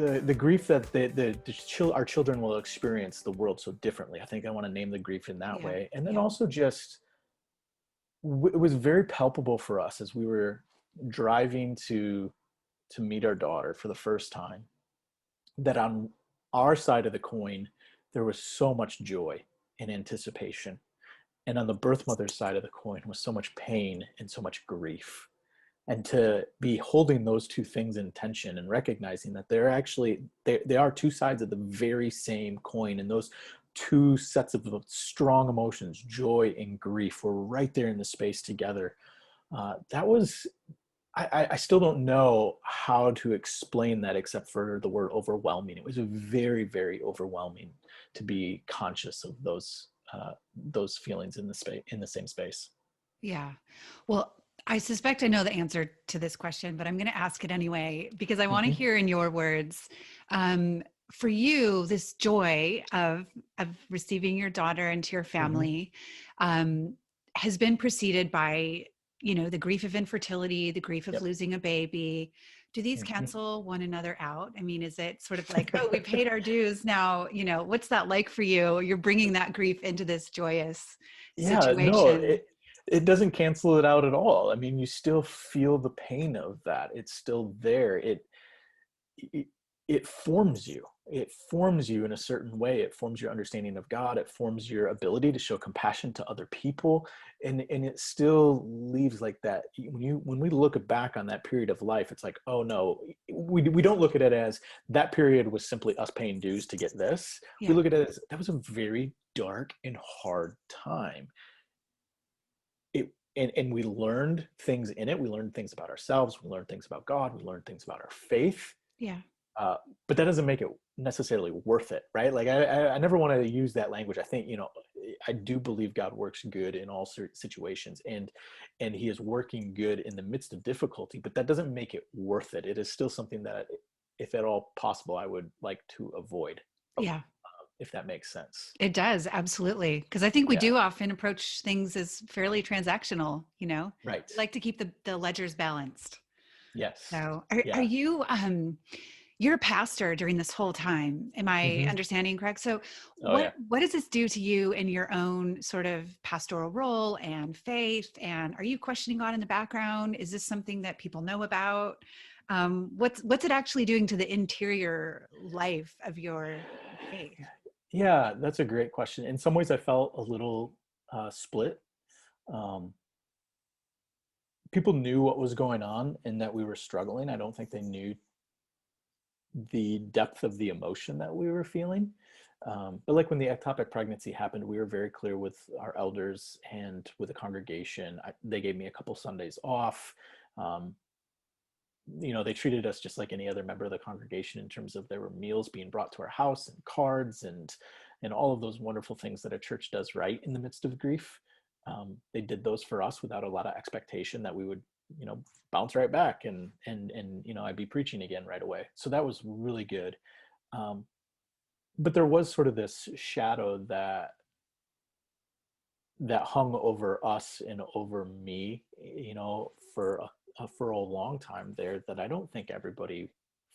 the grief that our children will experience the world so differently. I think I want to name the grief in that Yeah. way. And then Yeah. also just, it was very palpable for us as we were driving to meet our daughter for the first time, that on our side of the coin, there was so much joy and anticipation. And on the birth mother's side of the coin was so much pain and so much grief. And to be holding those two things in tension and recognizing that they're actually, they are two sides of the very same coin. And those two sets of strong emotions, joy and grief, were right there in the space together. That was, I still don't know how to explain that except for the word overwhelming. It was very, very overwhelming to be conscious of those feelings in the same space. Yeah. Well, I suspect I know the answer to this question, but I'm going to ask it anyway because I want to Mm-hmm. hear in your words. For you, this joy of receiving your daughter into your Mm-hmm. family has been preceded by, the grief of infertility, the grief of Yep. losing a baby. Do these Mm-hmm. cancel one another out? I mean, is it sort of like, oh, we paid our dues now? What's that like for you? You're bringing that grief into this joyous Yeah, no, situation. it doesn't cancel it out at all. I mean, you still feel the pain of that. It's still there. It it forms you. It forms you in a certain way. It forms your understanding of God. It forms your ability to show compassion to other people, and it still leaves like that. When we look back on that period of life, it's like, oh no, we don't look at it as that period was simply us paying dues to get this. We Yeah. look at it as that was a very dark and hard time. And we learned things in it. We learned things about ourselves. We learned things about God. We learned things about our faith. Yeah. uh, but that doesn't make it necessarily worth it, right? Like I never want to use that language. I think, I do believe God works good in all situations, and he is working good in the midst of difficulty, but that doesn't make it worth it. It is still something that, if at all possible, I would like to avoid, Yeah. if that makes sense. It does, absolutely. Because I think we Yeah. do often approach things as fairly transactional, Right. We like to keep the ledgers balanced. Yes. So are Yeah. you you're a pastor during this whole time. Am I Hmm. understanding correct? So Oh yeah. what does this do to you in your own sort of pastoral role and faith? And are you questioning God in the background? Is this something that people know about? What's it actually doing to the interior life of your faith? Yeah, that's a great question. In some ways, I felt a little split. Um, People knew what was going on and that we were struggling. I don't think they knew the depth of the emotion that we were feeling. But like when the ectopic pregnancy happened, we were very clear with our elders and with the congregation. They gave me a couple Sundays off. Um, they treated us just like any other member of the congregation in terms of there were meals being brought to our house and cards and all of those wonderful things that a church does right in the midst of grief. They did those for us without a lot of expectation that we would, bounce right back and I'd be preaching again right away. So that was really good. Um, but there was sort of this shadow that hung over us and over me, for a long time there, that I don't think everybody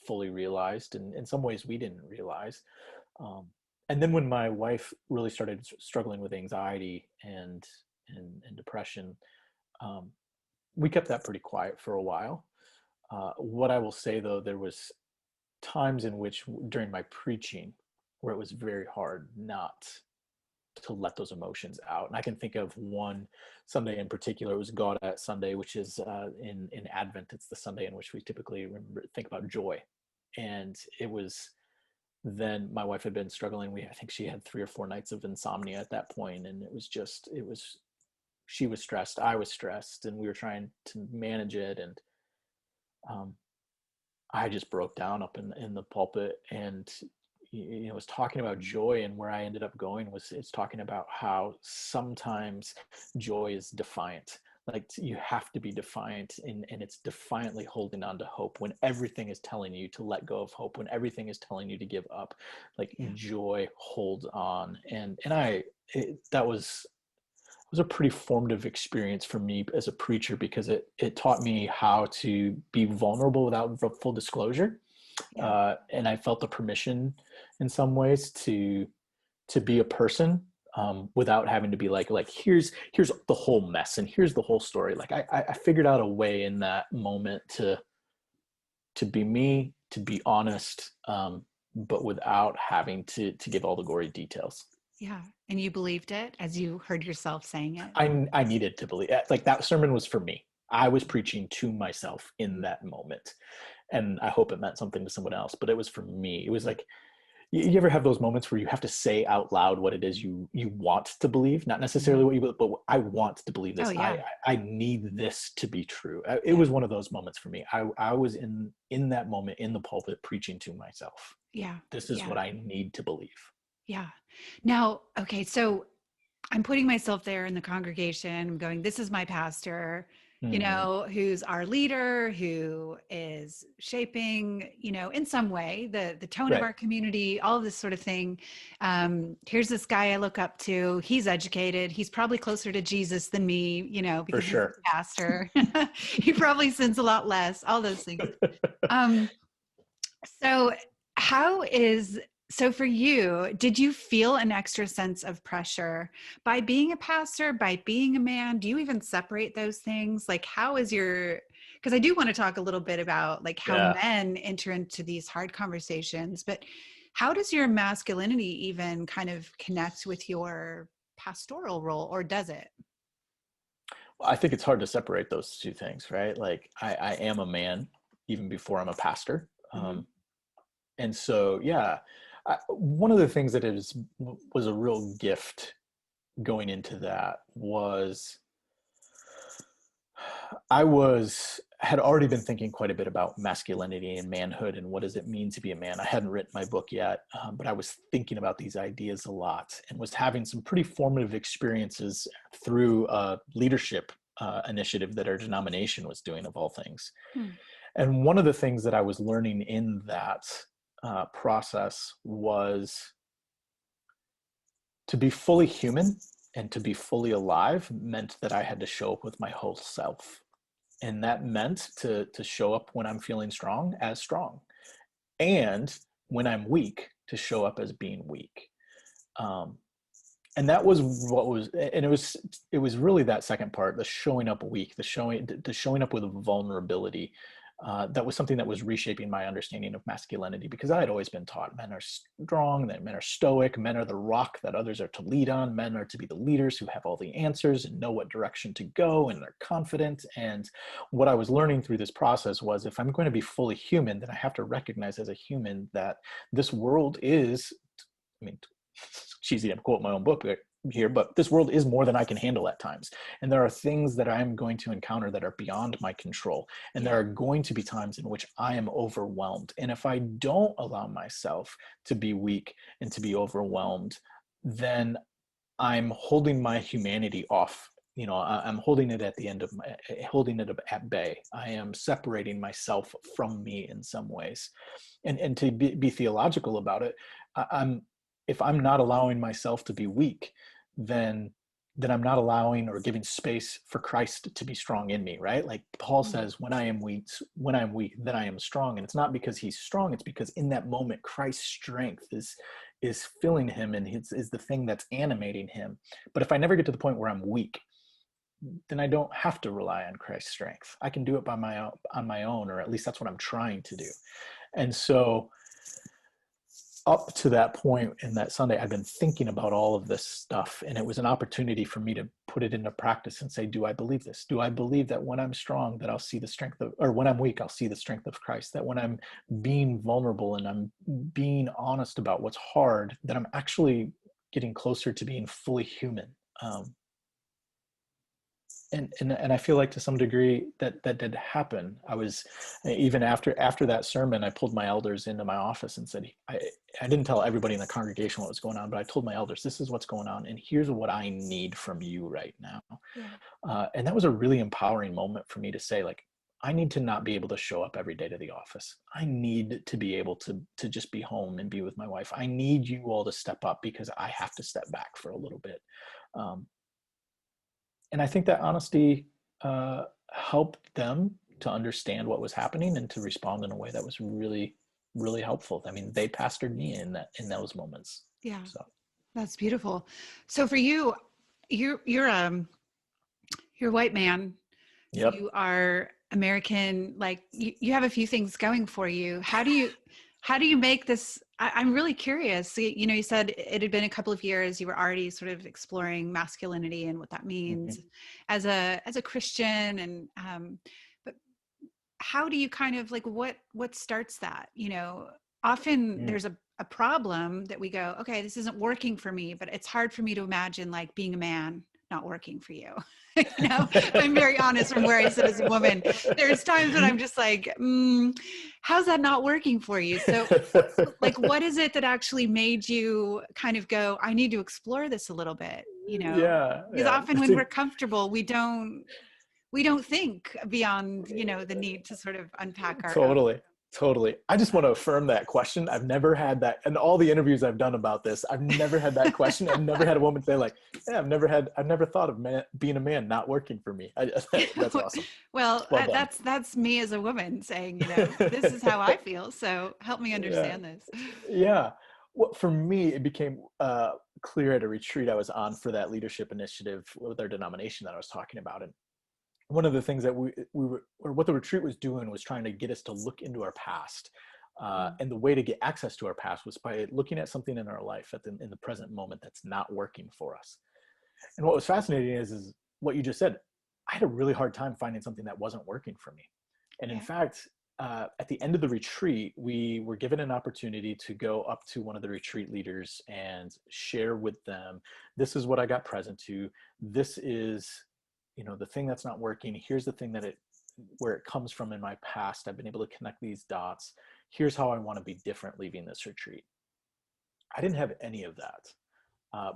fully realized, and in some ways we didn't realize. Um, and then when my wife really started struggling with anxiety and depression, um, we kept that pretty quiet for a while. What I will say though, there was times in which during my preaching where it was very hard not to let those emotions out. And I can think of one Sunday in particular. It was Gaudete Sunday, which is in Advent. It's the Sunday in which we typically think about joy. And it was then my wife had been struggling. I think she had 3 or 4 nights of insomnia at that point, and she was stressed, I was stressed, and we were trying to manage it. And um, I just broke down up in the pulpit, and was talking about joy. And where I ended up going was it's talking about how sometimes joy is defiant. Like you have to be defiant, and it's defiantly holding on to hope when everything is telling you to let go of hope, when everything is telling you to give up. Like Yeah. joy holds on. That was a pretty formative experience for me as a preacher, because it taught me how to be vulnerable without full disclosure. Yeah. And I felt the permission in some ways to be a person, without having to be like here's the whole mess and here's the whole story. Like I figured out a way in that moment to be me, to be honest, but without having to give all the gory details. Yeah. And you believed it as you heard yourself saying it. I needed to believe, like, that sermon was for me. I was preaching to myself in that moment, and I hope it meant something to someone else, but it was for me. It was like, you ever have those moments where you have to say out loud what it is you want to believe, not necessarily Mhm. what you, but I want to believe Oh this. yeah. I need this to be true. It Yeah. was one of those moments for me. I was in that moment in the pulpit preaching to myself. Yeah. This is Yeah. what I need to believe. Yeah. Now, okay, so I'm putting myself there in the congregation. I'm going, this is my pastor, Hmm. who's our leader, who is shaping, in some way the tone of Right. our community, all of this sort of thing. Here's this guy I look up to. He's educated. He's probably closer to Jesus than me, For because he's sure. the pastor. He probably sins a lot less, all those things. Um, so how is so for you, did you feel an extra sense of pressure by being a pastor, by being a man? Do you even separate those things? Like how is your because I do want to talk a little bit about like how Yeah. men enter into these hard conversations, but how does your masculinity even kind of connect with your pastoral role, or does it? I think it's hard to separate those two things, right? Like I am a man even before I'm a pastor. Mm-hmm. And so, yeah, one of the things that was a real gift going into that was had already been thinking quite a bit about masculinity and manhood and what does it mean to be a man. I hadn't written my book yet, but I was thinking about these ideas a lot and was having some pretty formative experiences through a leadership initiative that our denomination was doing, of all things. Hmm. And one of the things that I was learning in that process was to be fully human and to be fully alive meant that I had to show up with my whole self. And that meant to show up when I'm feeling strong as strong, and when I'm weak to show up as being weak. Um, and that was what was, and it was really that second part, the showing up weak, the showing up with vulnerability. That was something that was reshaping my understanding of masculinity, because I had always been taught men are strong, that men are stoic, men are the rock that others are to lead on, men are to be the leaders who have all the answers and know what direction to go and they're confident. And what I was learning through this process was, if I'm going to be fully human, then I have to recognize as a human that this world is, I mean, cheesy to quote my own book here, but this world is more than I can handle at times. And there are things that I'm going to encounter that are beyond my control. And there Yeah. are going to be times in which I am overwhelmed. And if I don't allow myself to be weak and to be overwhelmed, then I'm holding my humanity off. I'm holding it at the end of holding it at bay. I am separating myself from me in some ways. And to be theological about it, I'm if I'm not allowing myself to be weak, then I'm not allowing or giving space for Christ to be strong in me, right? Like Paul Mm. says, when I'm weak, then I am strong. And it's not because he's strong, it's because in that moment Christ's strength is filling him, and is the thing that's animating him. But if I never get to the point where I'm weak, then I don't have to rely on Christ's strength. I can do it on my own, or at least that's what I'm trying to do. And so up to that point in that Sunday, I'd been thinking about all of this stuff, and it was an opportunity for me to put it into practice and say, do I believe this? Do I believe that when I'm strong, that I'll see the strength of, or when I'm weak, I'll see the strength of Christ? That when I'm being vulnerable and I'm being honest about what's hard, that I'm actually getting closer to being fully human. Um, and I feel like to some degree that did happen. I was, even after that sermon, I pulled my elders into my office and said, I didn't tell everybody in the congregation what was going on, but I told my elders, this is what's going on, and here's what I need from you right now. Yeah. And that was a really empowering moment for me to say, like, I need to not be able to show up every day to the office. I need to be able to just be home and be with my wife. I need you all to step up because I have to step back for a little bit. Um, and I think that honesty helped them to understand what was happening and to respond in a way that was really, really helpful. I mean, they pastored me in those moments. Yeah. So, That's beautiful. So for you, you're a white man. yep. You are American. Like you have a few things going for you. How do you make this? I'm really curious. So, you said it had been a couple of years. You were already sort of exploring masculinity and what that means Mm-hmm. as a Christian. And but how do you kind of like what starts that? Often Mm. there's a problem that we go, okay, this isn't working for me, but it's hard for me to imagine like being a man not working for you. I'm very honest from where I sit as a woman. There's times when I'm just like, how's that not working for you? So like, what is it that actually made you kind of go, I need to explore this a little bit, Yeah, because yeah. often when we're comfortable, we don't think beyond, the need to sort of unpack our own. Totally. Totally. I just want to affirm that question. I've never had that. And all the interviews I've done about this, I've never had that question. I've never had a woman say like, yeah, I've never thought of being a man not working for me. That's awesome. Well, Well done. that's me as a woman saying, this is how I feel. So help me Yeah. understand this. Yeah. Well, for me, it became clear at a retreat I was on for that leadership initiative with our denomination that I was talking about. And one of the things that we were, or what the retreat was doing, was trying to get us to look into our past. Mm, And the way to get access to our past was by looking at something in our life in the present moment that's not working for us. And what was fascinating is what you just said. I had a really hard time finding something that wasn't working for me. And in yeah. fact, at the end of the retreat, we were given an opportunity to go up to one of the retreat leaders and share with them, this is what I got present to. This is, the thing that's not working. Here's the thing where it comes from in my past. I've been able to connect these dots. Here's how I want to be different leaving this retreat. I didn't have any of that.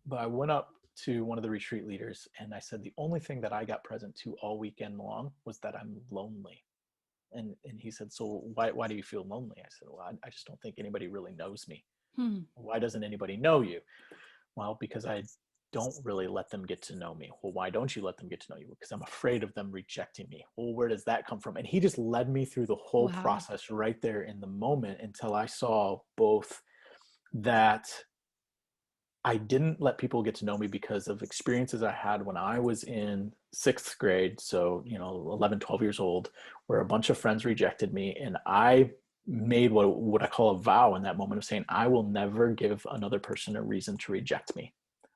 But I went up to one of the retreat leaders and I said, the only thing that I got present to all weekend long was that I'm lonely. And he said, so why do you feel lonely? I said, well, I just don't think anybody really knows me. Hmm. Why doesn't anybody know you? Well, because I don't really let them get to know me. Well, why don't you let them get to know you? Because I'm afraid of them rejecting me. Well, where does that come from? And he just led me through the whole Wow. process right there in the moment until I saw both that I didn't let people get to know me because of experiences I had when I was in sixth grade. So, 11, 12 years old, where a bunch of friends rejected me. And I made what I call a vow in that moment of saying, I will never give another person a reason to reject me,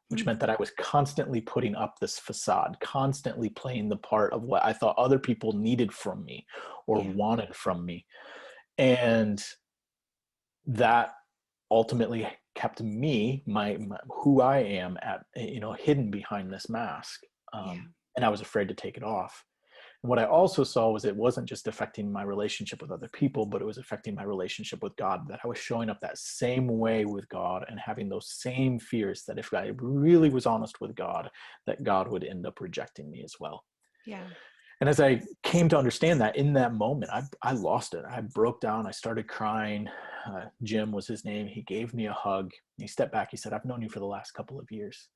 which Hmm. meant that I was constantly putting up this facade, constantly playing the part of what I thought other people needed from me or Yeah. wanted from me. And that ultimately kept me my who I am at hidden behind this mask, Yeah. and I was afraid to take it off. And what I also saw was it wasn't just affecting my relationship with other people, but it was affecting my relationship with God, that I was showing up that same way with God and having those same fears that if I really was honest with God, that God would end up rejecting me as well. Yeah. And as I came to understand that in that moment, I lost it. I broke down. I started crying. Jim was his name. He gave me a hug. He stepped back. He said, I've known you for the last couple of years.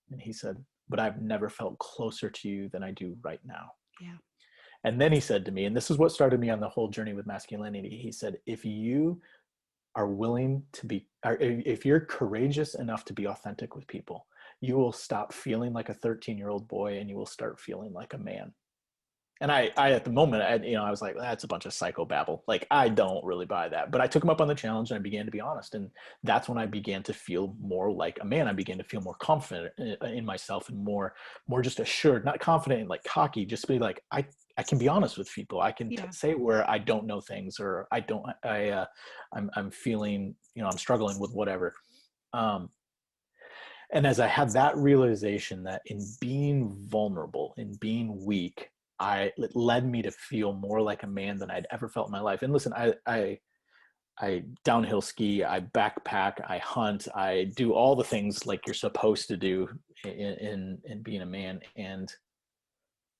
And he said, but I've never felt closer to you than I do right now. Yeah. And then he said to me, and this is what started me on the whole journey with masculinity. He said, if you are willing to be, or if you're courageous enough to be authentic with people, you will stop feeling like a 13-year-old boy and you will start feeling like a man. And I at the moment, I was like, that's a bunch of psychobabble. Like, I don't really buy that. But I took him up on the challenge and I began to be honest. And that's when I began to feel more like a man. I began to feel more confident in myself and more just assured, not confident and like cocky, just be like, I can be honest with people. I can Yeah. say where I don't know things, or I'm feeling, I'm struggling with whatever. Um, and as I had that realization that in being vulnerable, in being weak, it led me to feel more like a man than I'd ever felt in my life. And listen, I downhill ski, I backpack, I hunt, I do all the things like you're supposed to do in being a man. And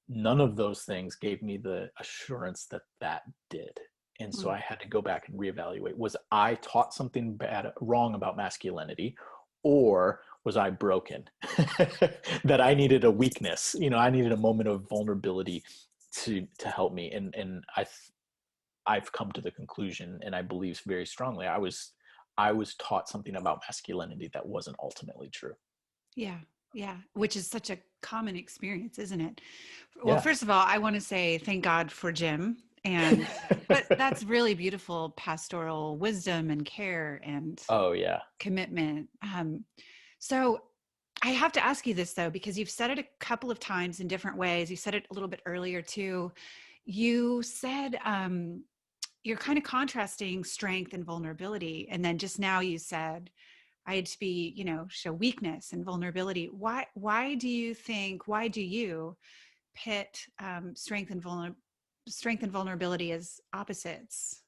none of those things gave me the assurance that did. And so Mm. I had to go back and reevaluate. Was I taught something wrong about masculinity, or was I broken? That I needed a weakness. I needed a moment of vulnerability to help me. And I've come to the conclusion, and I believe very strongly, I was taught something about masculinity that wasn't ultimately true. Yeah. Yeah. Which is such a common experience, isn't it? Well, Yeah. first of all, I want to say thank God for Jim. And, but that's really beautiful pastoral wisdom and care and Oh yeah. commitment. So I have to ask you this though, because you've said it a couple of times in different ways. You said it a little bit earlier too. You said you're kind of contrasting strength and vulnerability. And then just now you said I had to be, show weakness and vulnerability. Why do you think, why do you pit strength and vulnerability as opposites?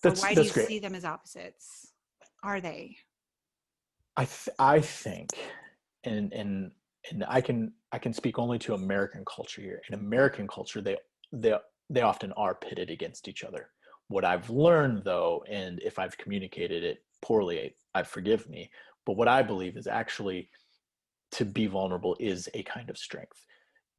Or why do That's you great. see them as opposites? Are they? I think, and I can speak only to American culture here. In American culture, they they often are pitted against each other. What I've learned though, and if I've communicated it poorly, I forgive me. But what I believe is actually to be vulnerable is a kind of strength.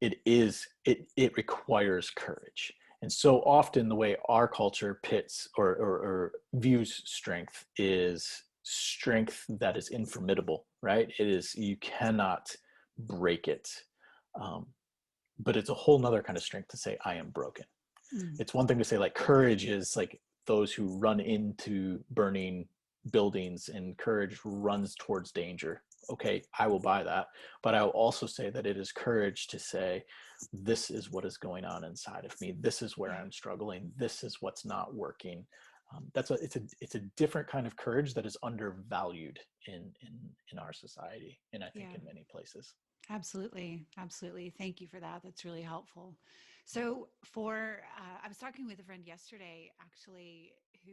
It requires courage. And so often the way our culture pits or views strength is strength that is informidable, right? It is, you cannot break it. um, but it's a whole nother kind of strength to say I am broken. Mm, It's one thing to say like courage is like those who run into burning buildings, and courage runs towards danger. Okay, I will buy that. But I will also say that it is courage to say, this is what is going on inside of me. This is where yeah. I'm struggling. This is what's not working. It's a different kind of courage that is undervalued in our society, and I think Yeah. in many places. Absolutely. Absolutely. Thank you for that. That's really helpful. So, I was talking with a friend yesterday, actually, who